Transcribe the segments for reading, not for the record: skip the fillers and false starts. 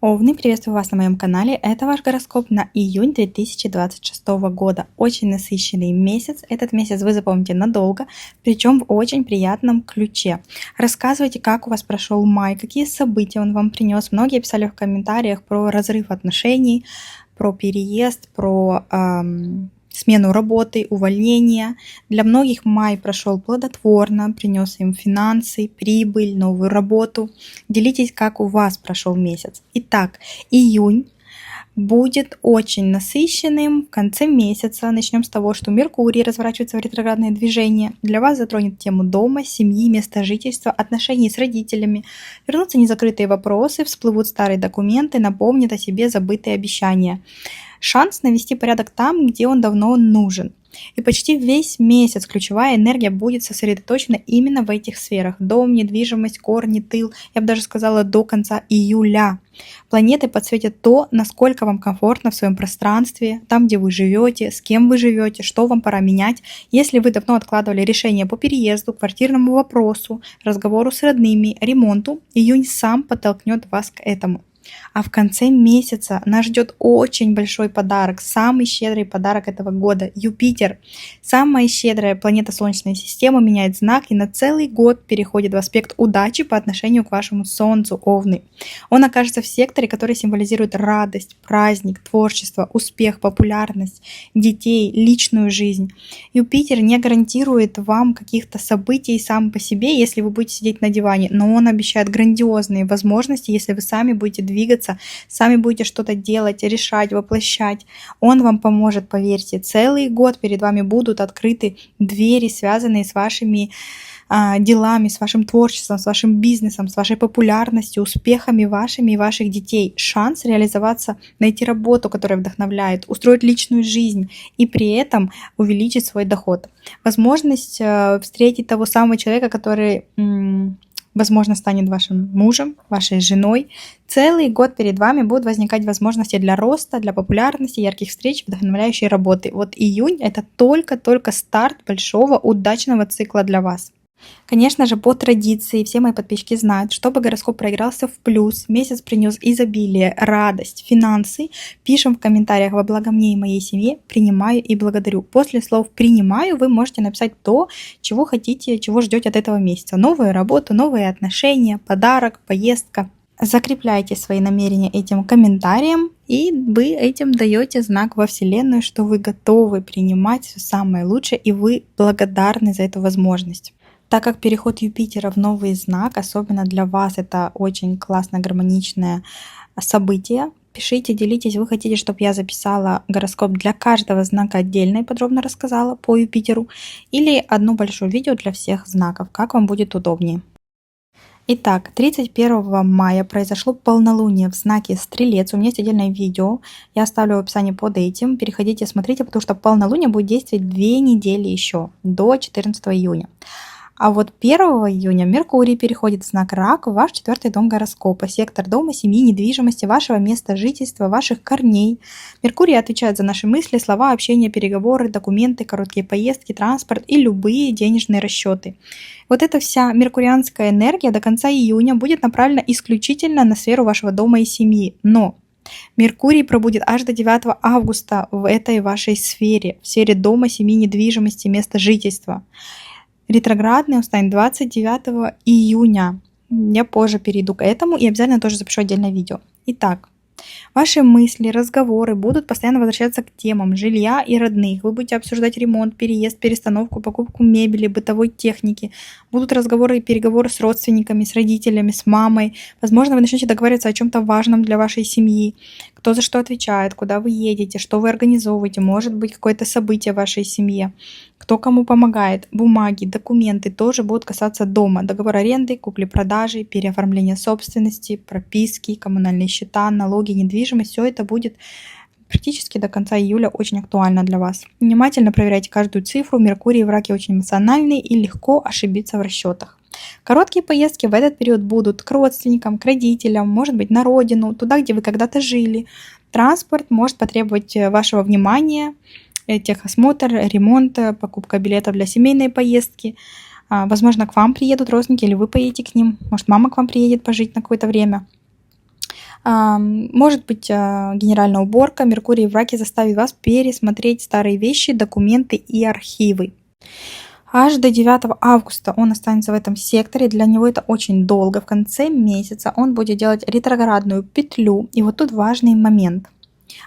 Овны, приветствую вас на моем канале. Это ваш гороскоп на июнь 2026 года. Очень насыщенный месяц. Этот месяц вы запомните надолго, причем в очень приятном ключе. Рассказывайте, как у вас прошел май, какие события он вам принес. Многие писали в комментариях про разрыв отношений, про переезд, про смену работы, увольнение. Для многих май прошел плодотворно, принес им финансы, прибыль, новую работу. Делитесь, как у вас прошел месяц. Итак, июнь будет очень насыщенным в конце месяца. Начнем с того, что Меркурий разворачивается в ретроградное движение. Для вас затронет тему дома, семьи, места жительства, отношений с родителями. Вернутся незакрытые вопросы, всплывут старые документы, напомнят о себе забытые обещания. Шанс навести порядок там, где он давно нужен. И почти весь месяц ключевая энергия будет сосредоточена именно в этих сферах. Дом, недвижимость, корни, тыл. Я бы даже сказала, до конца июля. Планеты подсветят то, насколько вам комфортно в своем пространстве, там, где вы живете, с кем вы живете, что вам пора менять. Если вы давно откладывали решение по переезду, квартирному вопросу, разговору с родными, ремонту, июнь сам подтолкнет вас к этому. А в конце месяца нас ждет очень большой подарок, самый щедрый подарок этого года – Юпитер. Самая щедрая планета Солнечной системы меняет знак и на целый год переходит в аспект удачи по отношению к вашему Солнцу, Овны. Он окажется в секторе, который символизирует радость, праздник, творчество, успех, популярность, детей, личную жизнь. Юпитер не гарантирует вам каких-то событий сам по себе, если вы будете сидеть на диване, но он обещает грандиозные возможности, если вы сами будете двигаться, сами будете что-то делать, решать, воплощать. Он вам поможет, поверьте. Целый год перед вами будут открыты двери, связанные с вашими делами, с вашим творчеством, с вашим бизнесом, с вашей популярностью, успехами вашими и ваших детей. Шанс реализоваться, найти работу, которая вдохновляет, устроить личную жизнь и при этом увеличить свой доход. Возможность встретить того самого человека, который возможно, станет вашим мужем, вашей женой. Целый год перед вами будут возникать возможности для роста, для популярности, ярких встреч, вдохновляющей работы. Вот июнь – это только-только старт большого удачного цикла для вас. Конечно же, по традиции, все мои подписчики знают, чтобы гороскоп проигрался в плюс, месяц принес изобилие, радость, финансы, пишем в комментариях во благо мне и моей семье, принимаю и благодарю. После слов «принимаю» вы можете написать то, чего хотите, чего ждете от этого месяца. Новую работу, новые отношения, подарок, поездка. Закрепляйте свои намерения этим комментарием, и вы этим даете знак во Вселенную, что вы готовы принимать все самое лучшее, и вы благодарны за эту возможность. Так как переход Юпитера в новый знак, особенно для вас, это очень классное, гармоничное событие. Пишите, делитесь, вы хотите, чтобы я записала гороскоп для каждого знака отдельно и подробно рассказала по Юпитеру, или одно большое видео для всех знаков, как вам будет удобнее. Итак, 31 мая произошло полнолуние в знаке Стрелец. У меня есть отдельное видео, я оставлю в описании под этим. Переходите, смотрите, потому что полнолуние будет действовать 2 недели еще, до 14 июня. А вот 1 июня Меркурий переходит в знак Рак в ваш 4-й дом гороскопа, сектор дома, семьи, недвижимости, вашего места жительства, ваших корней. Меркурий отвечает за наши мысли, слова, общение, переговоры, документы, короткие поездки, транспорт и любые денежные расчеты. Вот эта вся меркурианская энергия до конца июня будет направлена исключительно на сферу вашего дома и семьи. Но Меркурий пробудет аж до 9 августа в этой вашей сфере, в сфере дома, семьи, недвижимости, места жительства. Ретроградный он станет 29 июня. Я позже перейду к этому и обязательно тоже запишу отдельное видео. Итак, ваши мысли, разговоры будут постоянно возвращаться к темам жилья и родных. Вы будете обсуждать ремонт, переезд, перестановку, покупку мебели, бытовой техники. Будут разговоры и переговоры с родственниками, с родителями, с мамой. Возможно, вы начнете договариваться о чем-то важном для вашей семьи. Кто за что отвечает, куда вы едете, что вы организовываете. Может быть, какое-то событие в вашей семье. Кто кому помогает. Бумаги, документы тоже будут касаться дома. Договор аренды, купли-продажи, переоформление собственности, прописки, коммунальные счета, налоги, недвижимость. Все это будет практически до конца июля очень актуально для вас. Внимательно проверяйте каждую цифру. Меркурий в Раке очень эмоциональный и легко ошибиться в расчетах. Короткие поездки в этот период будут к родственникам, к родителям, может быть, на родину, туда, где вы когда-то жили. Транспорт может потребовать вашего внимания, техосмотр, ремонт, покупка билетов для семейной поездки. Возможно, к вам приедут родственники, или вы поедете к ним. Может, мама к вам приедет пожить на какое-то время. Может быть генеральная уборка. Меркурий в раке заставит вас пересмотреть старые вещи, документы и архивы. Аж до 9 августа он останется в этом секторе, для него это очень долго. В конце месяца он будет делать ретроградную петлю, и вот тут важный момент.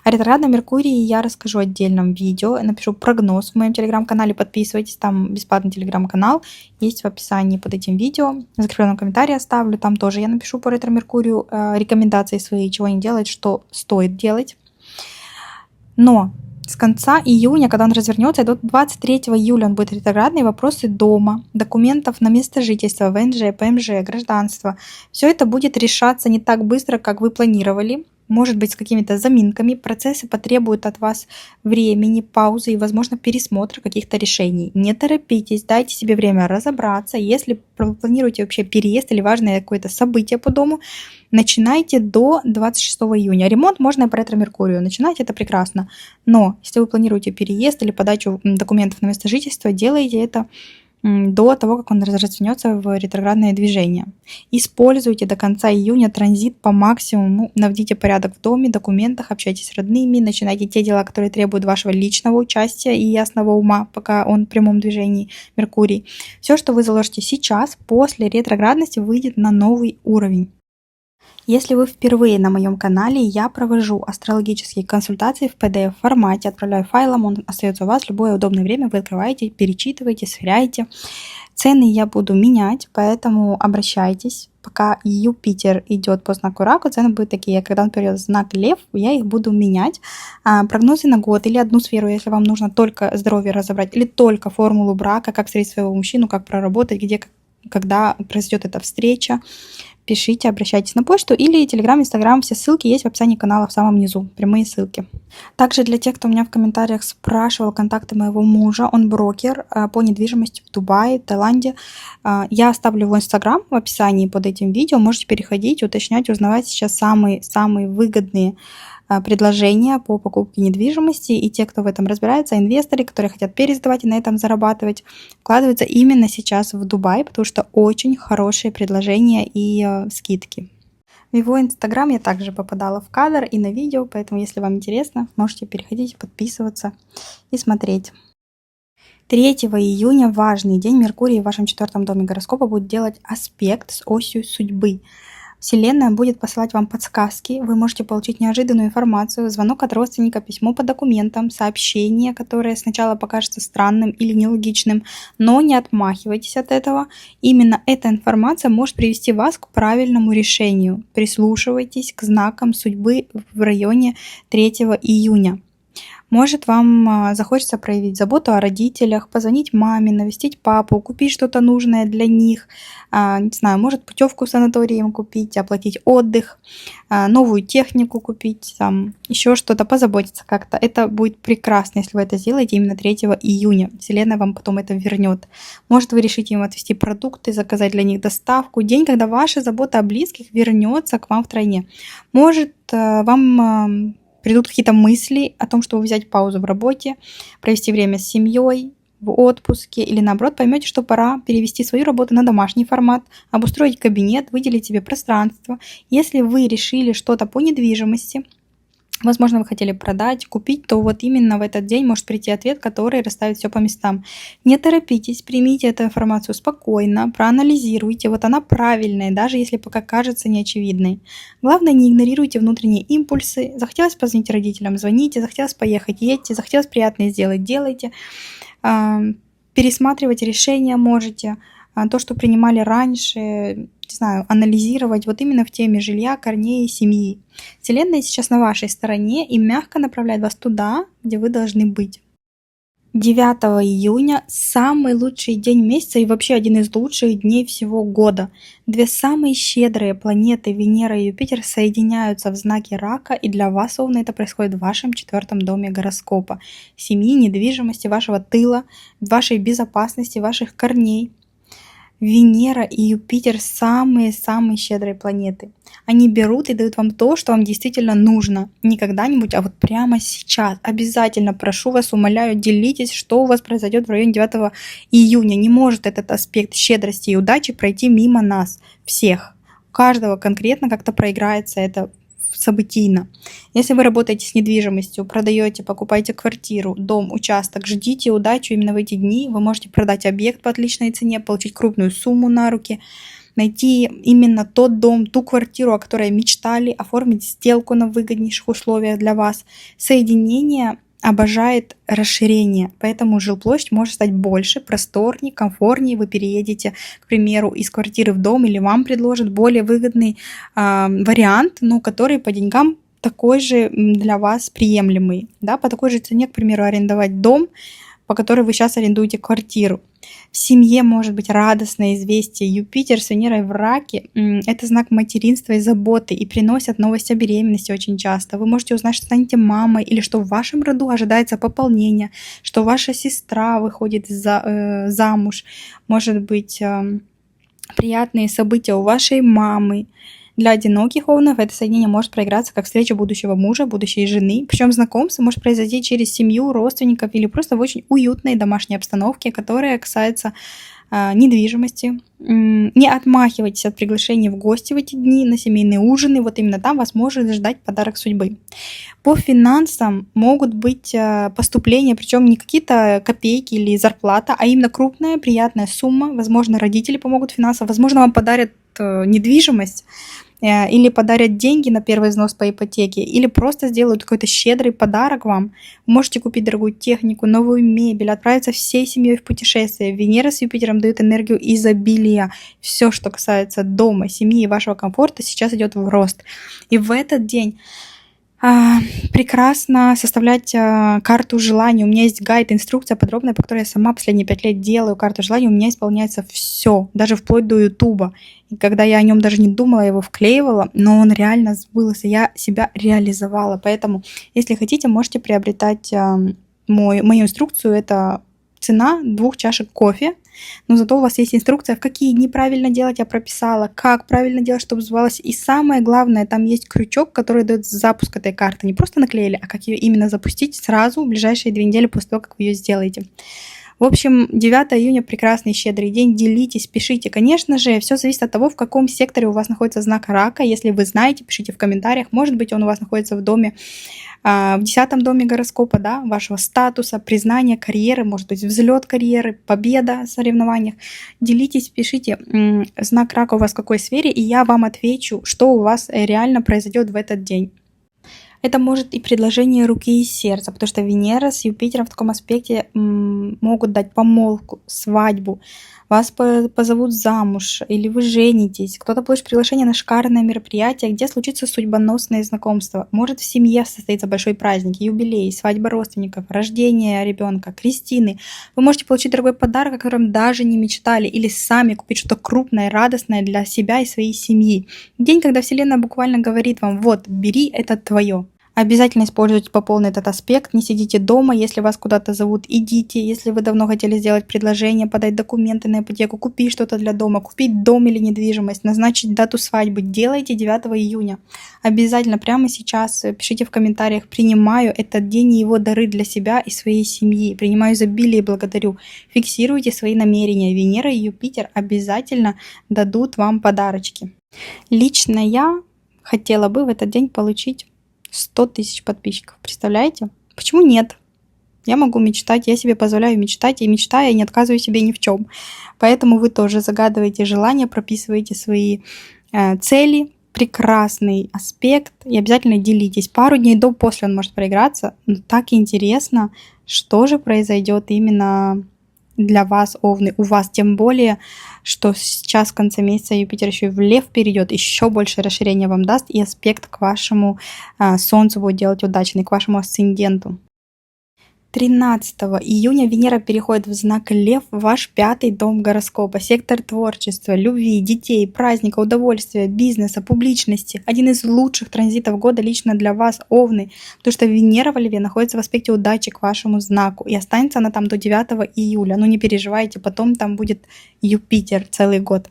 О ретроградном Меркурии я расскажу в отдельном видео, напишу прогноз в моем телеграм-канале, подписывайтесь, там бесплатный телеграм-канал есть в описании под этим видео, в закрепленном комментарии оставлю, там тоже я напишу по ретро-Меркурию рекомендации свои, чего не делать, что стоит делать. Но с конца июня, когда он развернется, до 23 июля он будет ретроградный, вопросы дома, документов на место жительства, ВНЖ, ПМЖ, гражданство. Все это будет решаться не так быстро, как вы планировали, может быть, с какими-то заминками. Процессы потребуют от вас времени, паузы и, возможно, пересмотра каких-то решений. Не торопитесь, дайте себе время разобраться. Если планируете вообще переезд или важное какое-то событие по дому, начинайте до 26 июня. Ремонт можно и по ретро-Меркурию. Начинайте, это прекрасно. Но если вы планируете переезд или подачу документов на место жительства, делайте это до того, как он развернется в ретроградное движение. Используйте до конца июня транзит по максимуму, наведите порядок в доме, документах, общайтесь с родными, начинайте те дела, которые требуют вашего личного участия и ясного ума, пока он в прямом движении, Меркурий. Все, что вы заложите сейчас, после ретроградности, выйдет на новый уровень. Если вы впервые на моем канале, я провожу астрологические консультации в PDF формате, отправляю файлом, он остается у вас в любое удобное время, вы открываете, перечитываете, сверяете. Цены я буду менять, поэтому обращайтесь. Пока Юпитер идет по знаку Рака, цены будут такие. Когда он перейдет в знак Лев, я их буду менять. Прогнозы на год или одну сферу, если вам нужно только здоровье разобрать, или только формулу брака, как встретить своего мужчину, как проработать, где, когда произойдет эта встреча. Пишите, обращайтесь на почту или Телеграм, Инстаграм. Все ссылки есть в описании канала в самом низу. Прямые ссылки. Также для тех, кто у меня в комментариях спрашивал контакты моего мужа, он брокер по недвижимости в Дубае, в Таиланде. Я оставлю его Инстаграм в описании под этим видео. Можете переходить, уточнять, узнавать сейчас самые выгодные предложения по покупке недвижимости, и те, кто в этом разбирается, инвесторы, которые хотят пересдавать и на этом зарабатывать, вкладываются именно сейчас в Дубай, потому что очень хорошие предложения и скидки. В его инстаграм я также попадала в кадр и на видео, поэтому если вам интересно, можете переходить, подписываться и смотреть. 3 июня важный день. Меркурий в вашем 4 доме гороскопа будет делать аспект с осью судьбы. Вселенная будет посылать вам подсказки, вы можете получить неожиданную информацию, звонок от родственника, письмо по документам, сообщение, которое сначала покажется странным или нелогичным, но не отмахивайтесь от этого. Именно эта информация может привести вас к правильному решению. Прислушивайтесь к знакам судьбы в районе 3 июня. Может, вам захочется проявить заботу о родителях, позвонить маме, навестить папу, купить что-то нужное для них, не знаю, может путевку в санаторий им купить, оплатить отдых, новую технику купить, там, еще что-то, позаботиться как-то. Это будет прекрасно, если вы это сделаете именно 3 июня. Вселенная вам потом это вернет. Может, вы решите им отвезти продукты, заказать для них доставку. День, когда ваша забота о близких вернется к вам втройне. Может, вам придут какие-то мысли о том, чтобы взять паузу в работе, провести время с семьей, в отпуске, или наоборот поймете, что пора перевести свою работу на домашний формат, обустроить кабинет, выделить себе пространство. Если вы решили что-то по недвижимости, возможно, вы хотели продать, купить, то вот именно в этот день может прийти ответ, который расставит все по местам. Не торопитесь, примите эту информацию спокойно, проанализируйте. Вот она правильная, даже если пока кажется неочевидной. Главное, не игнорируйте внутренние импульсы. Захотелось позвонить родителям, звоните, захотелось поехать, едьте, захотелось приятное сделать, делайте. Пересматривать решения можете. То, что принимали раньше, не знаю, анализировать вот именно в теме жилья, корней и семьи. Вселенная сейчас на вашей стороне и мягко направляет вас туда, где вы должны быть. 9 июня самый лучший день месяца и вообще один из лучших дней всего года. Две самые щедрые планеты Венера и Юпитер соединяются в знаке Рака, и для вас словно это происходит в вашем 4 доме гороскопа. Семьи, недвижимости, вашего тыла, вашей безопасности, ваших корней. Венера и Юпитер самые-самые щедрые планеты. Они берут и дают вам то, что вам действительно нужно. Не когда-нибудь, а вот прямо сейчас. Обязательно прошу вас, умоляю, делитесь, что у вас произойдет в районе 9 июня. Не может этот аспект щедрости и удачи пройти мимо нас всех. У каждого конкретно как-то проиграется это событийно. Если вы работаете с недвижимостью, продаете, покупаете квартиру, дом, участок, ждите удачу именно в эти дни. Вы можете продать объект по отличной цене, получить крупную сумму на руки, найти именно тот дом, ту квартиру, о которой мечтали, оформить сделку на выгоднейших условиях для вас. Соединение обожает расширение, поэтому жилплощадь может стать больше, просторнее, комфортнее. Вы переедете, к примеру, из квартиры в дом, или вам предложат более выгодный вариант, но который по деньгам такой же для вас приемлемый, да, по такой же цене, к примеру, арендовать дом, по которой вы сейчас арендуете квартиру. В семье может быть радостное известие. Юпитер с Венерой в Раке – это знак материнства и заботы, и приносят новость о беременности очень часто. Вы можете узнать, что станете мамой, или что в вашем роду ожидается пополнение, что ваша сестра выходит замуж. Может быть, приятные события у вашей мамы. Для одиноких овнов это соединение может проиграться как встреча будущего мужа, будущей жены. Причем знакомство может произойти через семью, родственников или просто в очень уютной домашней обстановке, которая касается недвижимости. Не отмахивайтесь от приглашений в гости в эти дни на семейные ужины. Вот именно там вас может ждать подарок судьбы. По финансам могут быть поступления, причем не какие-то копейки или зарплата, а именно крупная, приятная сумма. Возможно, родители помогут финансово, возможно, вам подарят недвижимость, или подарят деньги на первый взнос по ипотеке, или просто сделают какой-то щедрый подарок вам. Вы можете купить дорогую технику, новую мебель, отправиться всей семьей в путешествие. Венера с Юпитером дают энергию изобилия. Все, что касается дома, семьи и вашего комфорта, сейчас идет в рост. И в этот день прекрасно составлять карту желаний. У меня есть гайд, инструкция подробная, по которой я сама последние 5 лет делаю карту желаний. У меня исполняется все, даже вплоть до Ютуба. И когда я о нем даже не думала, я его вклеивала, но он реально сбылся, я себя реализовала. Поэтому, если хотите, можете приобретать мою инструкцию. Это цена 2 чашек кофе. Но зато у вас есть инструкция, в какие дни правильно делать, я прописала, как правильно делать, чтобы сбывалось. И самое главное, там есть крючок, который дает запуск этой карты. Не просто наклеили, а как ее именно запустить сразу в ближайшие 2 недели после того, как вы ее сделаете. В общем, 9 июня прекрасный щедрый день. Делитесь, пишите. Конечно же, все зависит от того, в каком секторе у вас находится знак рака. Если вы знаете, пишите в комментариях. Может быть, он у вас находится в доме, в 10-м доме гороскопа, да, вашего статуса, признания, карьеры, может быть, взлет карьеры, победа в соревнованиях. Делитесь, пишите, знак рака у вас в какой сфере, и я вам отвечу, что у вас реально произойдет в этот день. Это может и предложение руки и сердца, потому что Венера с Юпитером в таком аспекте могут дать помолвку, свадьбу, вас позовут замуж, или вы женитесь, кто-то получит приглашение на шикарное мероприятие, где случится судьбоносное знакомство. Может в семье состоится большой праздник, юбилей, свадьба родственников, рождение ребенка, крестины. Вы можете получить дорогой подарок, о котором даже не мечтали, или сами купить что-то крупное, радостное для себя и своей семьи. День, когда Вселенная буквально говорит вам: вот, бери, это твое. Обязательно используйте по полной этот аспект, не сидите дома, если вас куда-то зовут, идите, если вы давно хотели сделать предложение, подать документы на ипотеку, купить что-то для дома, купить дом или недвижимость, назначить дату свадьбы, делайте 9 июня. Обязательно прямо сейчас пишите в комментариях: принимаю этот день и его дары для себя и своей семьи, принимаю изобилие и благодарю. Фиксируйте свои намерения, Венера и Юпитер обязательно дадут вам подарочки. Лично я хотела бы в этот день получить 100 тысяч подписчиков. Представляете? Почему нет? Я могу мечтать, я себе позволяю мечтать, и мечтая, не отказываю себе ни в чем. Поэтому вы тоже загадываете желания, прописываете свои цели. Прекрасный аспект. И обязательно делитесь. Пару дней до, после он может проиграться. Но так интересно, что же произойдет именно для вас, овны, у вас, тем более, что сейчас в конце месяца Юпитер еще и в Лев перейдет, еще больше расширения вам даст, и аспект к вашему Солнцу будет делать удачный, к вашему асценденту. 13 июня Венера переходит в знак Лев, ваш 5-й дом гороскопа, сектор творчества, любви, детей, праздника, удовольствия, бизнеса, публичности. Один из лучших транзитов года лично для вас, овны, потому что Венера во Льве находится в аспекте удачи к вашему знаку, и останется она там до 9 июля. Но не переживайте, потом там будет Юпитер целый год.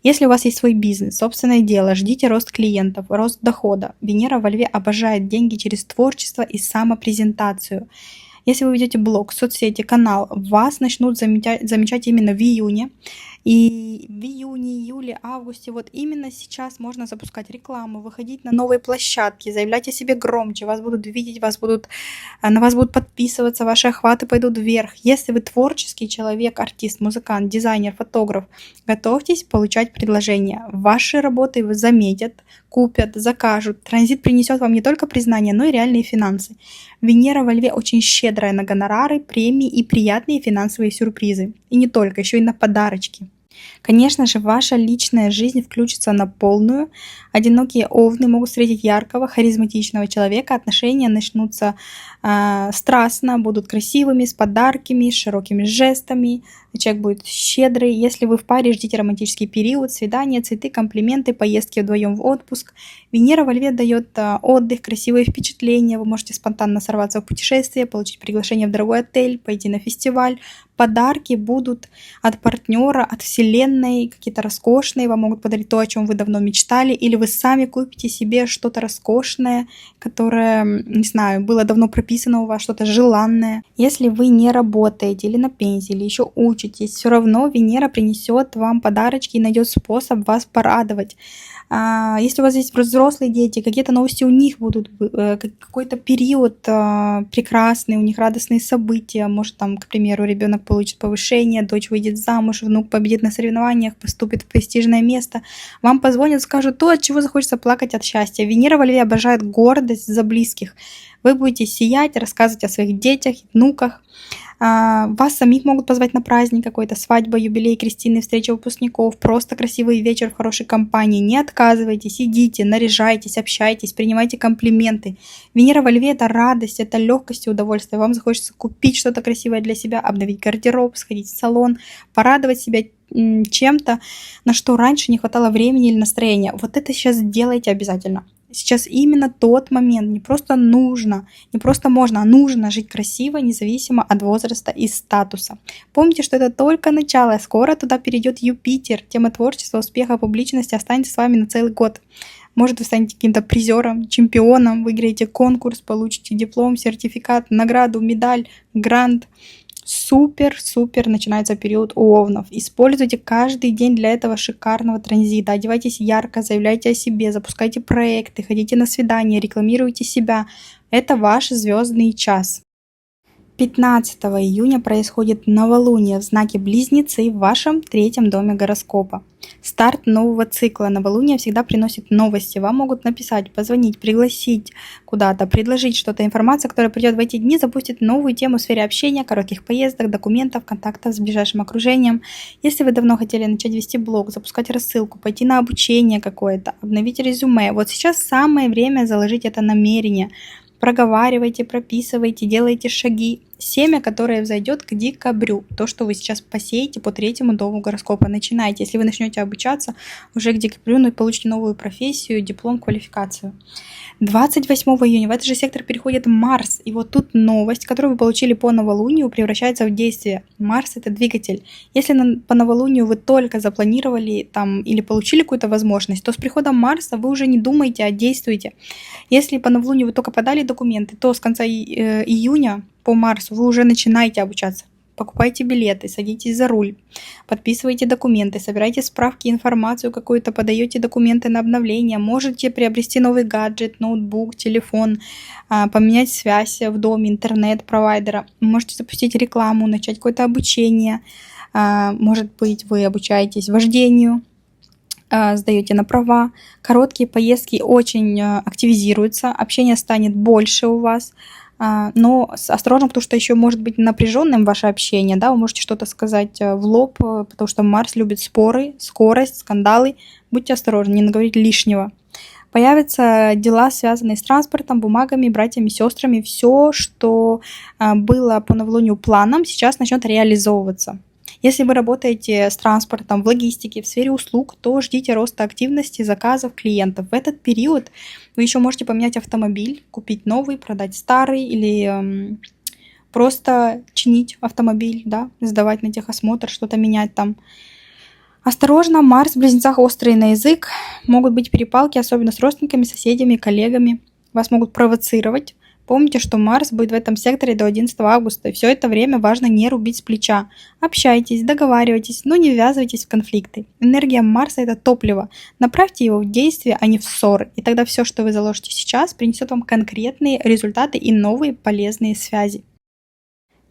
Если у вас есть свой бизнес, собственное дело, ждите рост клиентов, рост дохода. Венера во Льве обожает деньги через творчество и самопрезентацию. Если вы ведете блог, соцсети, канал, вас начнут замечать именно в июне. И в июне, июле, августе, вот именно сейчас можно запускать рекламу, выходить на новые площадки, заявлять о себе громче, вас будут видеть, на вас будут подписываться, ваши охваты пойдут вверх. Если вы творческий человек, артист, музыкант, дизайнер, фотограф, готовьтесь получать предложения. Ваши работы вы заметят, купят, закажут. Транзит принесет вам не только признание, но и реальные финансы. Венера во Льве очень щедрая на гонорары, премии и приятные финансовые сюрпризы. И не только, еще и на подарочки. Конечно же, ваша личная жизнь включится на полную. Одинокие овны могут встретить яркого, харизматичного человека. Отношения начнутся страстно, будут красивыми, с подарками, с широкими жестами. Человек будет щедрый. Если вы в паре, ждите романтический период, свидания, цветы, комплименты, поездки вдвоем в отпуск. Венера во Льве дает отдых, красивые впечатления. Вы можете спонтанно сорваться в путешествие, получить приглашение в дорогой отель, пойти на фестиваль. Подарки будут от партнера, от вселенной, какие-то роскошные. Вам могут подарить то, о чем вы давно мечтали. Или вы сами купите себе что-то роскошное, которое, не знаю, было давно прописано у вас, что-то желанное. Если вы не работаете или на пенсии, или еще учитесь, все равно Венера принесет вам подарочки и найдет способ вас порадовать. Если у вас есть взрослые дети, какие-то новости у них будут, какой-то период прекрасный, у них радостные события. Может, там, к примеру, ребенок получит повышение, дочь выйдет замуж, внук победит на соревнованиях, поступит в престижное место. Вам позвонят, скажут то, от чего захочется плакать от счастья. Венера во Льве обожает гордость за близких. Вы будете сиять, рассказывать о своих детях, внуках. Вас самих могут позвать на праздник какой-то, свадьба, юбилей, крестины, встреча выпускников, просто красивый вечер в хорошей компании. Не отказывайтесь, идите, наряжайтесь, общайтесь, принимайте комплименты. Венера во Льве – это радость, это легкость и удовольствие. Вам захочется купить что-то красивое для себя, обновить гардероб, сходить в салон, порадовать себя чем-то, на что раньше не хватало времени или настроения. Вот это сейчас сделайте обязательно. Сейчас именно тот момент, не просто нужно, не просто можно, а нужно жить красиво, независимо от возраста и статуса. Помните, что это только начало, скоро туда перейдет Юпитер, тема творчества, успеха, публичности останется с вами на целый год. Может, вы станете каким-то призером, чемпионом, выиграете конкурс, получите диплом, сертификат, награду, медаль, грант. Супер начинается период у овнов. Используйте каждый день для этого шикарного транзита. Одевайтесь ярко, заявляйте о себе, запускайте проекты, ходите на свидания, рекламируйте себя. Это ваш звездный час. 15 июня происходит новолуние в знаке Близнецы в вашем третьем доме гороскопа. Старт нового цикла. Новолуние всегда приносит новости. Вам могут написать, позвонить, пригласить куда-то, предложить что-то. Информация, которая придет в эти дни, запустит новую тему в сфере общения, коротких поездок, документов, контактов с ближайшим окружением. Если вы давно хотели начать вести блог, запускать рассылку, пойти на обучение какое-то, обновить резюме, вот сейчас самое время заложить это намерение. Проговаривайте, прописывайте, делайте шаги. Семя, которое взойдет к декабрю. То, что вы сейчас посеете по третьему дому гороскопа. Начинайте. Если вы начнете обучаться, уже к декабрю получите новую профессию, диплом, квалификацию. 28 июня в этот же сектор переходит Марс. И вот тут новость, которую вы получили по новолунию, превращается в действие. Марс — это двигатель. Если по новолунию вы только запланировали там или получили какую-то возможность, то с приходом Марса вы уже не думаете, а действуете. Если по новолунию вы только подали документы, то с конца июня по Марсу вы уже начинаете обучаться. Покупайте билеты, садитесь за руль, подписывайте документы, собирайте справки, информацию какую-то, подаете документы на обновление, можете приобрести новый гаджет, ноутбук, телефон, поменять связь в доме, интернет-провайдера, можете запустить рекламу, начать какое-то обучение, может быть, вы обучаетесь вождению, сдаете на права. Короткие поездки очень активизируются, общение станет больше у вас. Но осторожно, потому что еще может быть напряженным ваше общение, да, вы можете что-то сказать в лоб, потому что Марс любит споры, скорость, скандалы. Будьте осторожны, не наговорить лишнего. Появятся дела, связанные с транспортом, бумагами, братьями, сестрами. Все, что было по новолунию планом, сейчас начнет реализовываться. Если вы работаете с транспортом, в логистике, в сфере услуг, то ждите роста активности, заказов, клиентов. В этот период вы еще можете поменять автомобиль, купить новый, продать старый или просто чинить автомобиль, да, сдавать на техосмотр, что-то менять там. Осторожно, Марс в Близнецах острый на язык. Могут быть перепалки, особенно с родственниками, соседями, коллегами. Вас могут провоцировать, Помните, что Марс будет в этом секторе до 11 августа, и все это время важно не рубить с плеча. Общайтесь, договаривайтесь, но не ввязывайтесь в конфликты. Энергия Марса – это топливо. Направьте его в действие, а не в ссоры, и тогда все, что вы заложите сейчас, принесет вам конкретные результаты и новые полезные связи.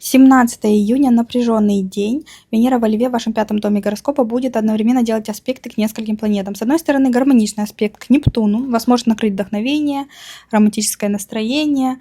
17 июня – напряженный день. Венера во Льве в вашем 5-м доме гороскопа будет одновременно делать аспекты к нескольким планетам. С одной стороны, гармоничный аспект к Нептуну. Вас может накрыть вдохновение, романтическое настроение.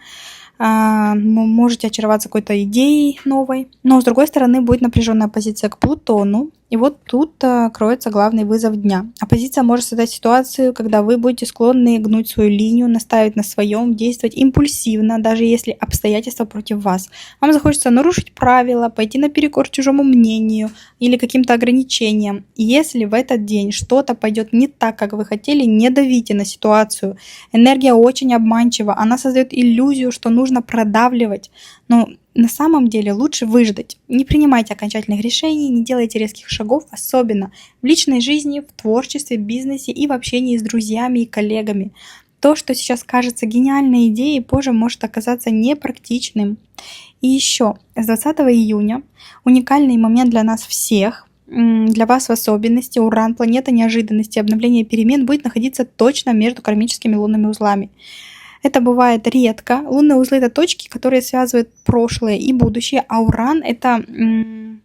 Можете очароваться какой-то идеей новой. Но с другой стороны, будет напряженная позиция к Плутону. И вот тут кроется главный вызов дня. Оппозиция может создать ситуацию, когда вы будете склонны гнуть свою линию, настаивать на своем, действовать импульсивно, даже если обстоятельства против вас. Вам захочется нарушить правила, пойти наперекор чужому мнению или каким-то ограничениям. И если в этот день что-то пойдет не так, как вы хотели, не давите на ситуацию. Энергия очень обманчива, она создает иллюзию, что нужно продавливать. Но на самом деле лучше выждать. Не принимайте окончательных решений, не делайте резких шагов, особенно в личной жизни, в творчестве, бизнесе и в общении с друзьями и коллегами. То, что сейчас кажется гениальной идеей, позже может оказаться непрактичным. И еще, с 20 июня уникальный момент для нас всех, для вас в особенности, Уран, планета неожиданности, обновления перемен, будет находиться точно между кармическими лунными узлами. Это бывает редко. Лунные узлы – это точки, которые связывают прошлое и будущее, а Уран – это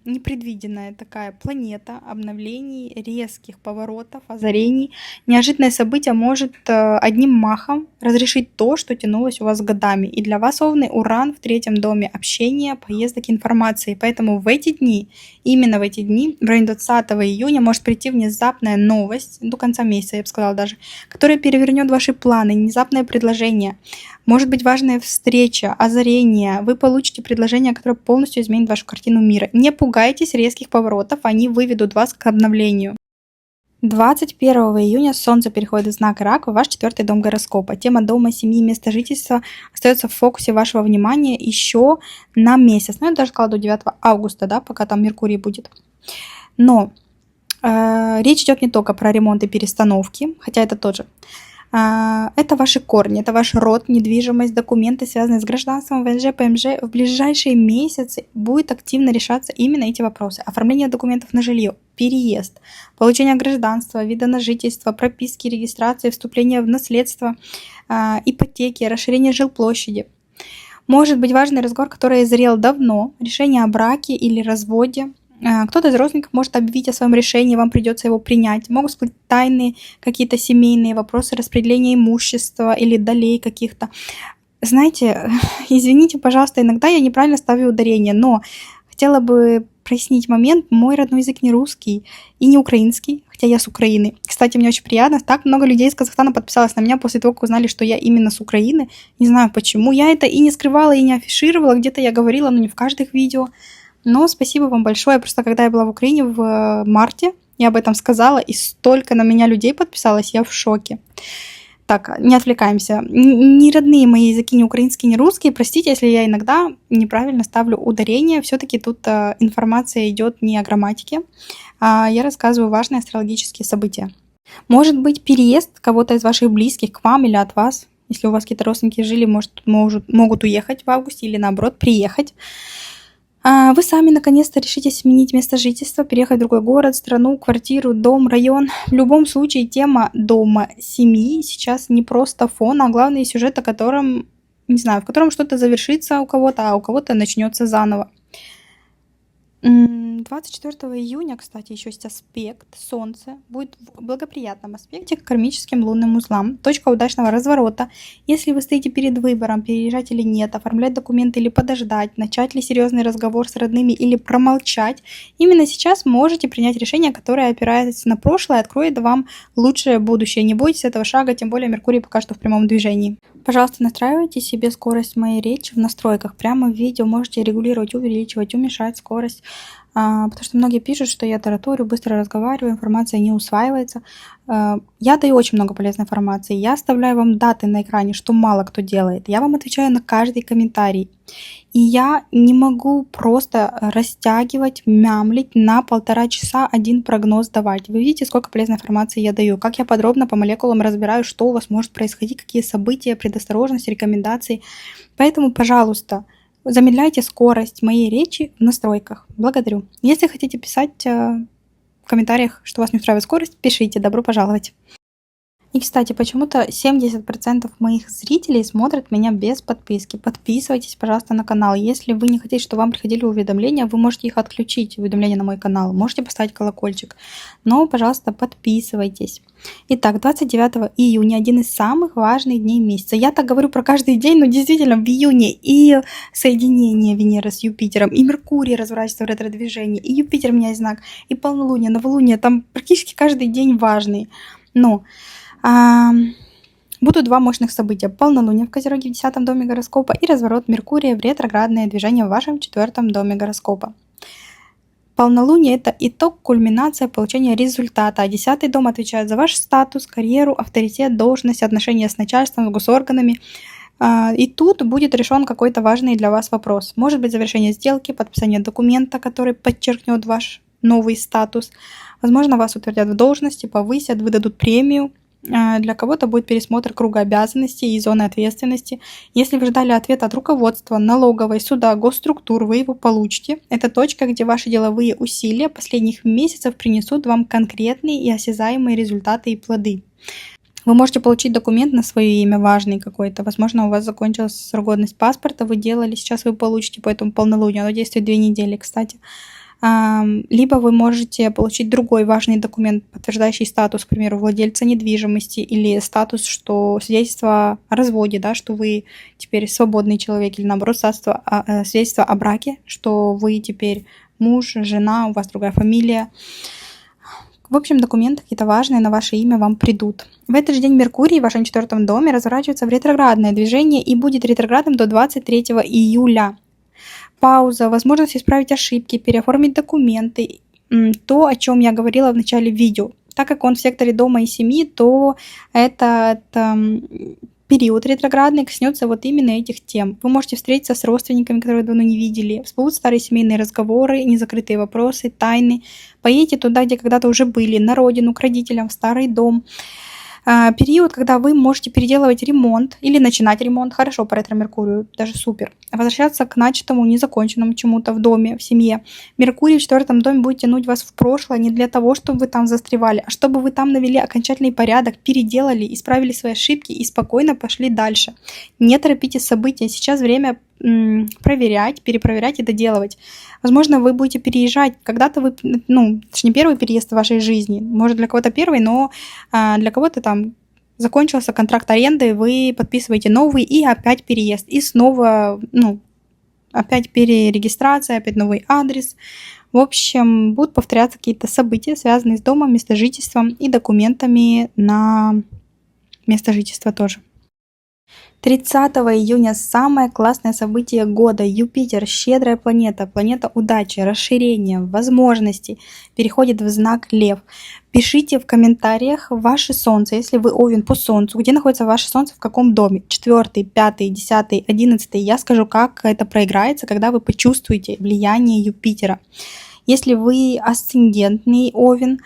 непредвиденная такая планета обновлений, резких поворотов, озарений. Неожиданное событие может одним махом разрешить то, что тянулось у вас годами. И для вас, Овны, Уран в 3-м доме общения, поездок, информации. Поэтому в эти дни, именно в эти дни, в районе 20 июня, может прийти внезапная новость, до конца месяца, я бы сказала даже, которая перевернет ваши планы, внезапное предложение. Может быть важная встреча, озарение. Вы получите предложение, которое полностью изменит вашу картину мира. Не пугайтесь резких поворотов, они выведут вас к обновлению. 21 июня Солнце переходит в знак Рак в ваш 4-й дом гороскопа. Тема дома, семьи, места жительства остается в фокусе вашего внимания еще на месяц. Ну, я даже сказала до 9 августа, да, пока там Меркурий будет. Но речь идет не только про ремонт и перестановки, хотя это тоже. Это ваши корни, это ваш род, недвижимость, документы, связанные с гражданством, ВНЖ, ПМЖ. В ближайшие месяцы будет активно решаться именно эти вопросы. Оформление документов на жилье, переезд, получение гражданства, вида на жительство, прописки, регистрации, вступление в наследство, ипотеки, расширение жилплощади. Может быть важный разговор, который зрел давно, решение о браке или разводе. Кто-то из родственников может объявить о своем решении, вам придется его принять. Могут всплыть тайные какие-то семейные вопросы, распределения имущества или долей каких-то. Знаете, извините, пожалуйста, иногда я неправильно ставлю ударение, но хотела бы прояснить момент. Мой родной язык не русский и не украинский, хотя я с Украины. Кстати, мне очень приятно. Так много людей из Казахстана подписалось на меня после того, как узнали, что я именно с Украины. Не знаю почему. Я это и не скрывала, и не афишировала. Где-то я говорила, но не в каждых видео. Но спасибо вам большое. Просто когда я была в Украине в марте, я об этом сказала, и столько на меня людей подписалось, я в шоке. Так, не отвлекаемся. Не родные мои языки, ни украинский, ни русский. Простите, если я иногда неправильно ставлю ударение. Все-таки тут информация идет не о грамматике, а я рассказываю важные астрологические события. Может быть, переезд кого-то из ваших близких к вам или от вас. Если у вас какие-то родственники жили, могут уехать в августе или наоборот приехать. Вы сами наконец-то решите сменить место жительства, переехать в другой город, страну, квартиру, дом, район. В любом случае тема дома, семьи сейчас не просто фон, а главный сюжет, о котором, не знаю, в котором что-то завершится у кого-то, а у кого-то начнется заново. 24 июня, кстати, еще есть аспект Солнце. Будет в благоприятном аспекте к кармическим лунным узлам. Точка удачного разворота. Если вы стоите перед выбором, переезжать или нет, оформлять документы или подождать, начать ли серьезный разговор с родными или промолчать, именно сейчас можете принять решение, которое опирается на прошлое и откроет вам лучшее будущее. Не бойтесь этого шага, тем более Меркурий пока что в прямом движении. Пожалуйста, настраивайте себе скорость моей речи в настройках. Прямо в видео можете регулировать, увеличивать, уменьшать скорость. потому что многие пишут, что я тараторю, быстро разговариваю, информация не усваивается. Я даю очень много полезной информации. Я оставляю вам даты на экране, что мало кто делает. Я вам отвечаю на каждый комментарий. И я не могу просто растягивать, мямлить на 1,5 часа один прогноз давать. Вы видите, сколько полезной информации я даю, как я подробно по молекулам разбираю, что у вас может происходить, какие события, предосторожности, рекомендации. Поэтому, пожалуйста, замедляйте скорость моей речи в настройках. Благодарю. Если хотите писать в комментариях, что вас не устраивает скорость, пишите. Добро пожаловать. И, кстати, почему-то 70% моих зрителей смотрят меня без подписки. Подписывайтесь, пожалуйста, на канал. Если вы не хотите, чтобы вам приходили уведомления, вы можете их отключить, уведомления на мой канал. Можете поставить колокольчик. Но, пожалуйста, подписывайтесь. Итак, 29 июня, один из самых важных дней месяца. Я так говорю про каждый день, но действительно в июне и соединение Венеры с Юпитером, и Меркурий разворачивается в ретро-движении, и Юпитер меняет знак, и полнолуние, новолуние. Там практически каждый день важный. Но будут два мощных события. Полнолуние в Козероге в 10 доме гороскопа и разворот Меркурия в ретроградное движение в вашем 4 доме гороскопа. Полнолуние – это итог, кульминация получения результата. А 10-й дом отвечает за ваш статус, карьеру, авторитет, должность, отношения с начальством, с госорганами. И тут будет решен какой-то важный для вас вопрос. Может быть завершение сделки, подписание документа, который подчеркнет ваш новый статус. Возможно, вас утвердят в должности, повысят, выдадут премию. Для кого-то будет пересмотр круга обязанностей и зоны ответственности. Если вы ждали ответа от руководства, налоговой, суда, госструктур, вы его получите. Это точка, где ваши деловые усилия последних месяцев принесут вам конкретные и осязаемые результаты и плоды. Вы можете получить документ на свое имя, важный какой-то. Возможно, у вас закончилась срок паспорта, вы делали, сейчас вы получите по этому полнолунию. Оно действует 2 недели, кстати. Либо вы можете получить другой важный документ, подтверждающий статус, к примеру, владельца недвижимости, или статус, что свидетельство о разводе, да, что вы теперь свободный человек, или наоборот, свидетельство о браке, что вы теперь муж, жена, у вас другая фамилия. В общем, документы какие-то важные на ваше имя вам придут. В этот же день Меркурий в вашем 4 доме разворачивается в ретроградное движение и будет ретроградным до 23 июля. Пауза, возможность исправить ошибки, переоформить документы, то, о чем я говорила в начале видео. Так как он в секторе дома и семьи, то этот период ретроградный коснется вот именно этих тем. Вы можете встретиться с родственниками, которые давно не видели, всплывут старые семейные разговоры, незакрытые вопросы, тайны. Поедете туда, где когда-то уже были, на родину, к родителям, в старый дом. Период, когда вы можете переделывать ремонт или начинать ремонт, хорошо по ретро-меркурию, даже супер. Возвращаться к начатому, незаконченному чему-то в доме, в семье. Меркурий в 4 доме будет тянуть вас в прошлое не для того, чтобы вы там застревали, а чтобы вы там навели окончательный порядок, переделали, исправили свои ошибки и спокойно пошли дальше. Не торопите события, сейчас время проверять, перепроверять и доделывать. Возможно, вы будете переезжать. Когда-то вы, это не первый переезд в вашей жизни. Может, для кого-то первый, но для кого-то там закончился контракт аренды, вы подписываете новый и опять переезд. И снова, опять перерегистрация, опять новый адрес. В общем, будут повторяться какие-то события, связанные с домом, местом жительства и документами на место жительства тоже. 30 июня самое классное событие года. Юпитер, щедрая планета, планета удачи, расширения, возможностей, переходит в знак Лев. Пишите в комментариях ваше солнце, если вы Овен по солнцу, где находится ваше солнце, в каком доме. 4, 5, 10, 11. Я скажу, как это проиграется, когда вы почувствуете влияние Юпитера. Если вы асцендентный Овен,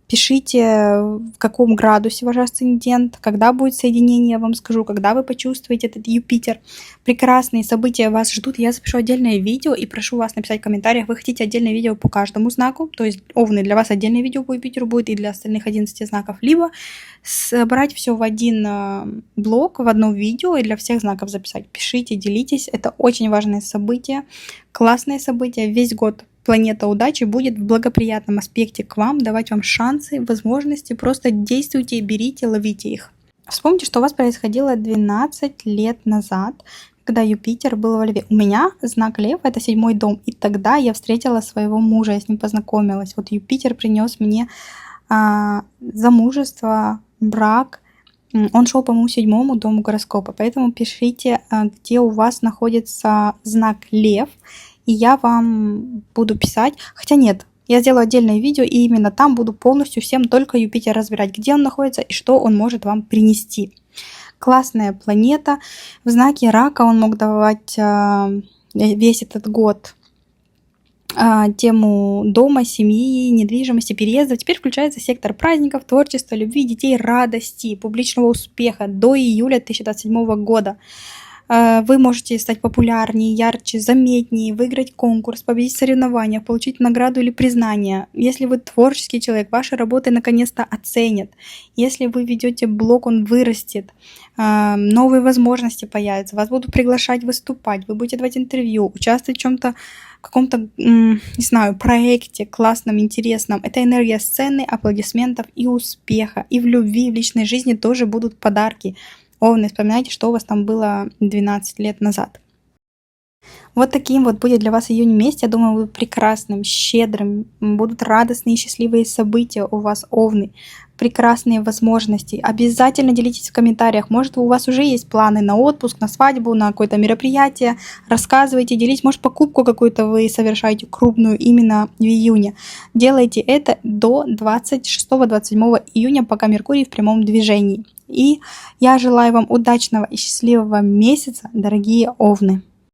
пишите, в каком градусе ваш асцендент, когда будет соединение, я вам скажу, когда вы почувствуете этот Юпитер. Прекрасные события вас ждут. Я запишу отдельное видео и прошу вас написать в комментариях, вы хотите отдельное видео по каждому знаку, то есть Овны, для вас отдельное видео по Юпитеру будет и для остальных 11 знаков, либо собрать все в один блок, в одно видео и для всех знаков записать. Пишите, делитесь, это очень важное событие, классное событие, весь год. Планета удачи будет в благоприятном аспекте к вам, давать вам шансы, возможности. Просто действуйте, берите, ловите их. Вспомните, что у вас происходило 12 лет назад, когда Юпитер был во Льве. У меня знак Лев — это 7 дом. И тогда я встретила своего мужа, я с ним познакомилась. Вот Юпитер принес мне замужество, брак. Он шел по моему 7 дому гороскопа. Поэтому пишите, где у вас находится знак Лев. и я вам буду писать. Хотя нет, я сделаю отдельное видео, и именно там буду полностью всем только Юпитер разбирать, где он находится и что он может вам принести. Классная планета. В знаке Рака он мог давать весь этот год тему дома, семьи, недвижимости, переезда. Теперь включается сектор праздников, творчества, любви, детей, радости, публичного успеха до июля 2027 года. Вы можете стать популярнее, ярче, заметнее, выиграть конкурс, победить в соревнованиях, получить награду или признание. Если вы творческий человек, ваши работы наконец-то оценят. Если вы ведете блог, он вырастет, новые возможности появятся, вас будут приглашать выступать, вы будете давать интервью, участвовать в чем-то, каком-то, не знаю, проекте классном, интересном. Это энергия сцены, аплодисментов и успеха. И в любви, и в личной жизни тоже будут подарки. Овны, вспоминайте, что у вас там было 12 лет назад. Вот таким вот будет для вас июнь месяц. Я думаю, будет прекрасным, щедрым. Будут радостные и счастливые события у вас, овны. Прекрасные возможности. Обязательно делитесь в комментариях. Может, у вас уже есть планы на отпуск, на свадьбу, на какое-то мероприятие. Рассказывайте, делитесь. Может, покупку какую-то вы совершаете крупную именно в июне. Делайте это до 26-27 июня, пока Меркурий в прямом движении. И я желаю вам удачного и счастливого месяца, дорогие овны.